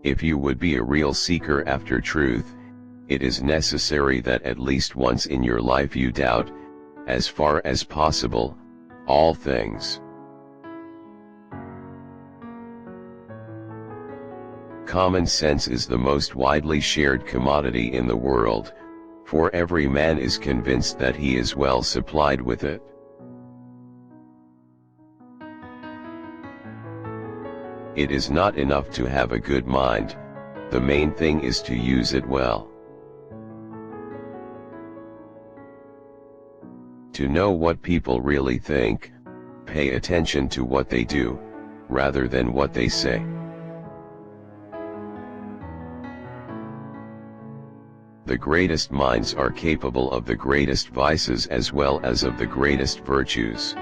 If you would be a real seeker after truth, it is necessary that at least once in your life you doubt, as far as possible, all things. Common sense is the most widely shared commodity in the world, for every man is convinced that he is well supplied with it. It is not enough to have a good mind, the main thing is to use it well. To know what people really think, pay attention to what they do, rather than what they say. The greatest minds are capable of the greatest vices as well as of the greatest virtues.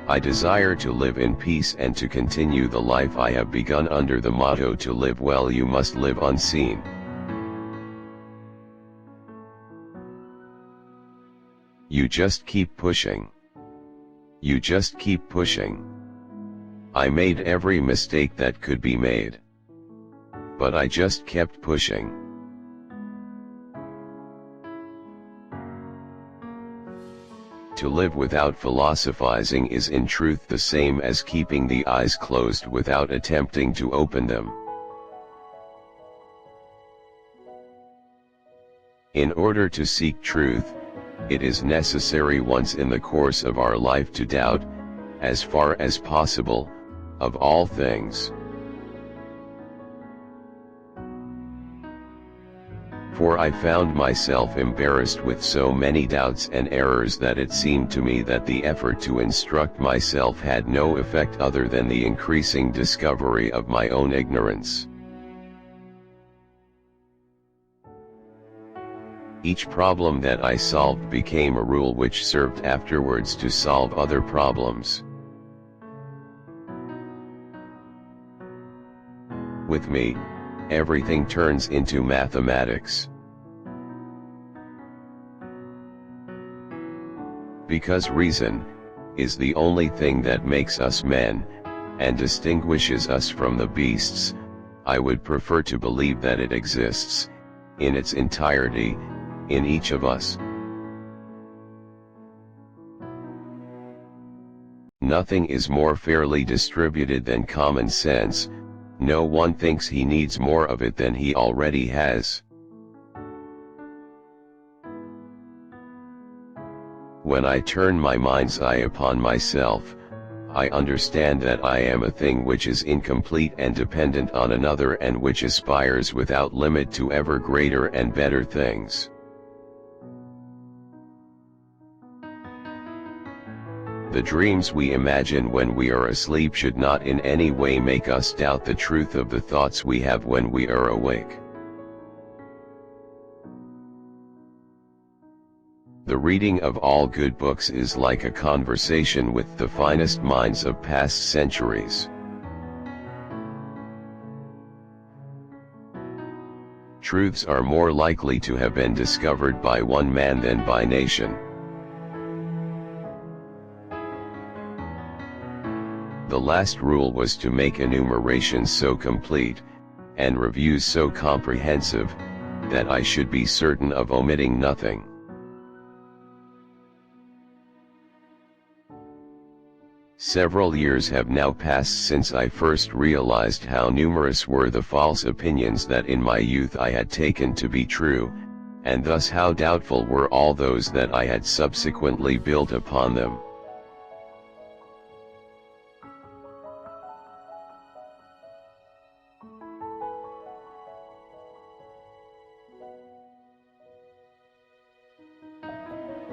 I desire to live in peace and to continue the life I have begun under the motto to live well you must live unseen. You just keep pushing. You just keep pushing. I made every mistake that could be made. But I just kept pushing. To live without philosophizing is in truth the same as keeping the eyes closed without attempting to open them. In order to seek truth, it is necessary once in the course of our life to doubt, as far as possible, of all things. For I found myself embarrassed with so many doubts and errors that it seemed to me that the effort to instruct myself had no effect other than the increasing discovery of my own ignorance. Each problem that I solved became a rule which served afterwards to solve other problems. With me, everything turns into mathematics. Because reason is the only thing that makes us men, and distinguishes us from the beasts, I would prefer to believe that it exists, in its entirety, in each of us. Nothing is more fairly distributed than common sense. No one thinks he needs more of it than he already has. When I turn my mind's eye upon myself, I understand that I am a thing which is incomplete and dependent on another and which aspires without limit to ever greater and better things. The dreams we imagine when we are asleep should not in any way make us doubt the truth of the thoughts we have when we are awake. The reading of all good books is like a conversation with the finest minds of past centuries. Truths are more likely to have been discovered by one man than by nation. The last rule was to make enumerations so complete, and reviews so comprehensive, that I should be certain of omitting nothing. Several years have now passed since I first realized how numerous were the false opinions that in my youth I had taken to be true, and thus how doubtful were all those that I had subsequently built upon them.